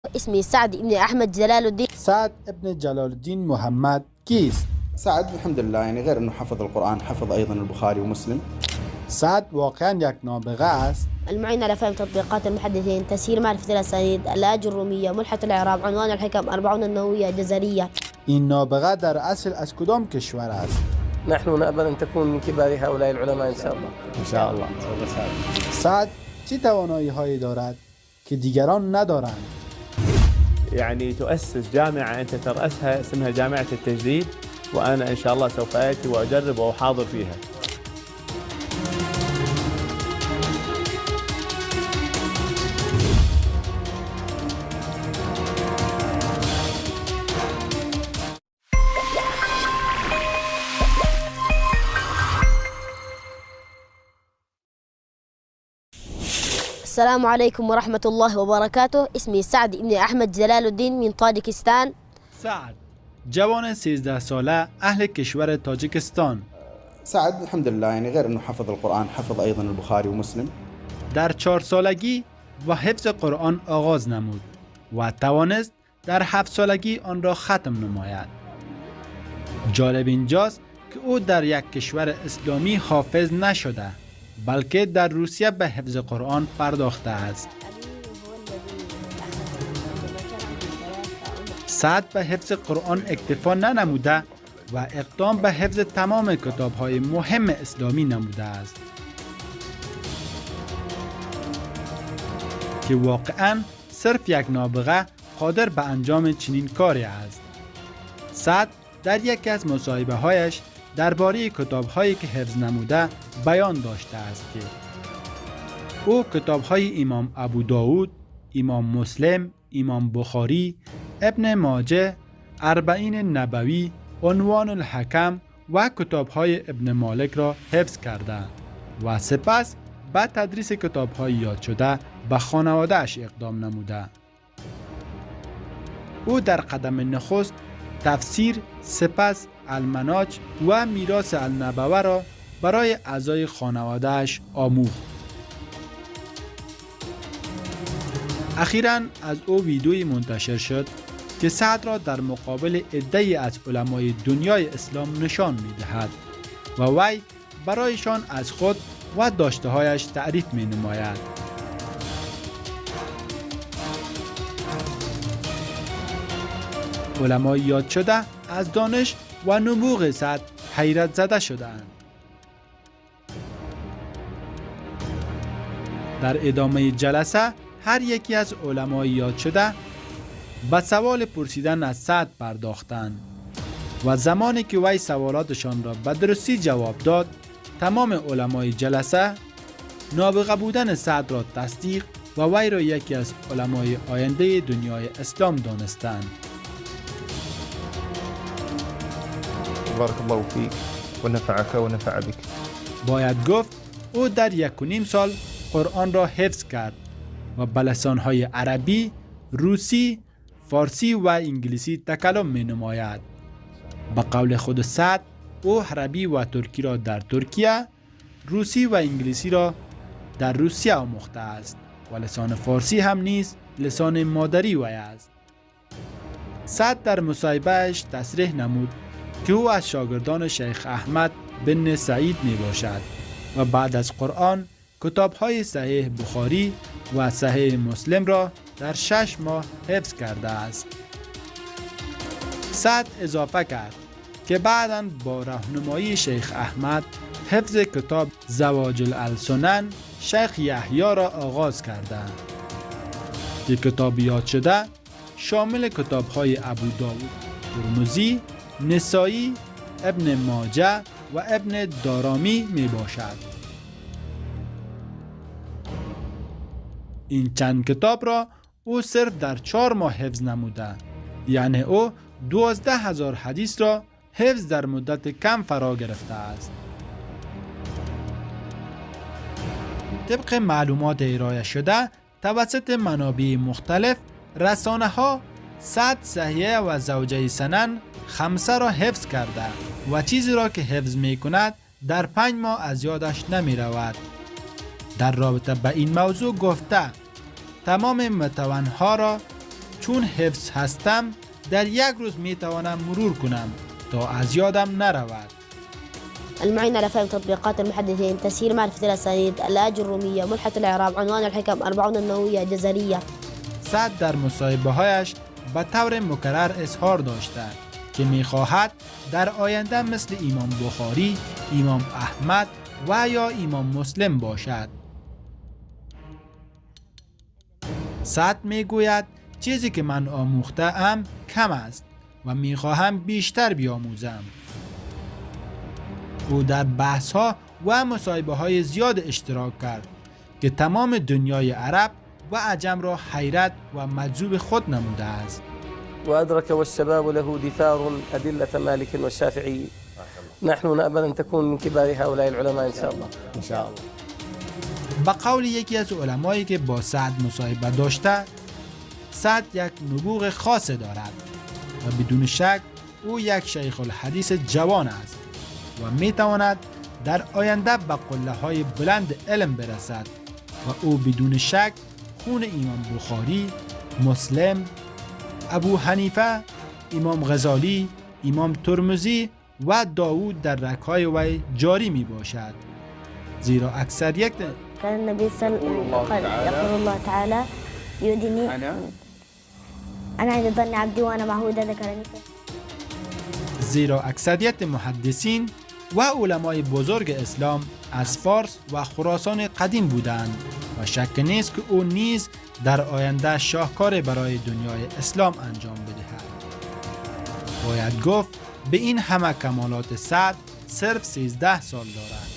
اسمي سعد ابن أحمد جلال الدين. سعد ابن جلال الدين محمد كيست؟ سعد الحمد لله يعني غير انه حفظ القرآن حفظ ايضا البخاري ومسلم. سعد واقعا یک نابغه است. المعين على فهم تطبيقات المحدثين، تسهيل معرفة الأسانيد، الآج الرومية، ملحة الإعراب، عنوان الحكم، 40 النووية، جزرية. این نابغه در اصل از کدام کشور است؟ نحن نأمل أن تكون من كبار هؤلاء العلماء إن شاء الله. ان شاء الله. سعد چه توانایی هایی دارد که دیگران ندارند؟ يعني تؤسس جامعة أنت ترأسها اسمها جامعة التجديد، وأنا إن شاء الله سوف آتي وأجرب وأحاضر فيها. السلام عليكم ورحمة الله وبركاته. اسمي سعد ابن أحمد جلال الدين من طاجكستان. سعد جوان 13 ساله اهل کشور تاجیکستان. سعد الحمد لله يعني غير انه حفظ القرآن حفظ ايضا البخاري ومسلم. در 4 سالگی و حفظ قرآن آغاز نمود و توانست در 7 سالگی آن را ختم نماید. جالب اینجاست که او در یک کشور اسلامی حافظ نشده، بلکه در روسیه به حفظ قرآن پرداخته است. سعد به حفظ قرآن اکتفا ننموده و اقدام به حفظ تمام کتاب‌های مهم اسلامی نموده است که واقعاً صرف یک نابغه قادر به انجام چنین کاری است. سعد در یکی از مصاحبه‌هایش درباره کتاب‌هایی که حفظ نموده بیان داشته است که او کتاب‌های امام ابو داود، امام مسلم، امام بخاری، ابن ماجه، اربعین نبوی، عنوان الحکم و کتاب‌های ابن مالک را حفظ کرده و سپس به تدریس کتاب‌های یاد شده به خانواده‌اش اقدام نموده. او در قدم نخست تفسیر، سپس المناج و میراث النبوه را برای اعضای خانواده‌اش آموخت. اخیراً از او ویدیویی منتشر شد که سعد را در مقابل عده‌ای از علمای دنیای اسلام نشان می‌دهد و وی برایشان از خود و داشته‌هایش تعریف می‌نماید. علمای یاد شده از دانش و نبوغ سعد حیرت زده شدند. در ادامه جلسه هر یکی از علمای یاد شده به سوال پرسیدن از سعد پرداختند و زمانی که وی سوالاتشان را به درستی جواب داد، تمام علمای جلسه نابغه بودن سعد را تصدیق و وی را یکی از علمای آینده دنیای اسلام دانستند. بارك الله فيك ونفعك ونفع بك. باید گفت او در 1.5 سال قرآن را حفظ کرد و به لسانهای عربی، روسی، فارسی و انگلیسی تکلم می نماید. به قول خود سعد، او عربی و ترکی را در ترکیه، روسی و انگلیسی را در روسیه آموخته است و لسان فارسی هم نیز لسان مادری وی است. سعد در مصاحبه‌اش تصریح نمود که او از شاگردان شیخ احمد بن سعید می باشد و بعد از قرآن کتاب‌های صحیح بخاری و صحیح مسلم را در 6 ماه حفظ کرده است. سعد اضافه کرد که بعداً با راهنمایی شیخ احمد حفظ کتاب زواج السنن شیخ یحیی را آغاز کرده که کتاب یاد شده شامل کتاب‌های ابو داود، ترمذی، نسائی، ابن ماجه و ابن دارامی می باشد. این چند کتاب را او صرف در 4 ماه حفظ نموده، یعنی او 12,000 حدیث را حفظ در مدت کم فرا گرفته است. طبق معلومات ارائه شده توسط منابع مختلف، رسانه ها سعد صحیح و زوجه سنن 5 را حفظ کرده و چیزی را که حفظ می کند در 5 ماه از یادش نمی رود. در رابطه با این موضوع گفته تمام متونها را چون حفظ هستم در یک روز می توانم مرور کنم تا از یادم نرود. المعين على فهم تطبيقات المحدثين، تسهيل معرفة الأسانيد، الآج الرومية، ملحة الإعراب، عنوان الحكم، 40 النووية جزرية. سعد در مصاحبه هایش به طور مکرر اظهار داشته که می خواهد در آینده مثل امام بخاری، امام احمد و یا امام مسلم باشد. سعد می گوید چیزی که من آموخته ام کم است و می خواهم بیشتر بیاموزم. او در بحث ها و مصاحبه های زیاد اشتراک کرد که تمام دنیای عرب و عجم را حیرت و مجذوب خود نموده است. وأدرك والشباب له دثار أدلة مالك والشافعي. نحن نأمل أن تكون من كبار هؤلاء العلماء إن شاء الله. إن شاء الله. با قول یکی از علمایی که با سعد مصاحبه داشته، سعد یک نبوغ خاص دارد و بدون شک او یک شیخ الحدیث جوان است و می تواند در آینده به قله های بلند علم برسد و او بدون شک خون امام بخاری، مسلم، ابو حنیفه، امام غزالی، امام ترمذی و داوود در رگ‌های وی جاری می باشد، زیرا اکثریت كان النبي صلى يقول الله تعالى يؤذني أنا عند ظن عبدي وأنا معه إذا ذكرني. زیرا اکثریت محدثین و علمای بزرگ اسلام از فارس و خراسان قدیم بودند و شک نیست که او نیز در آینده شاهکار برای دنیای اسلام انجام بدهد. باید گفت به این همه کمالات سعد صرف 13 سال دارد.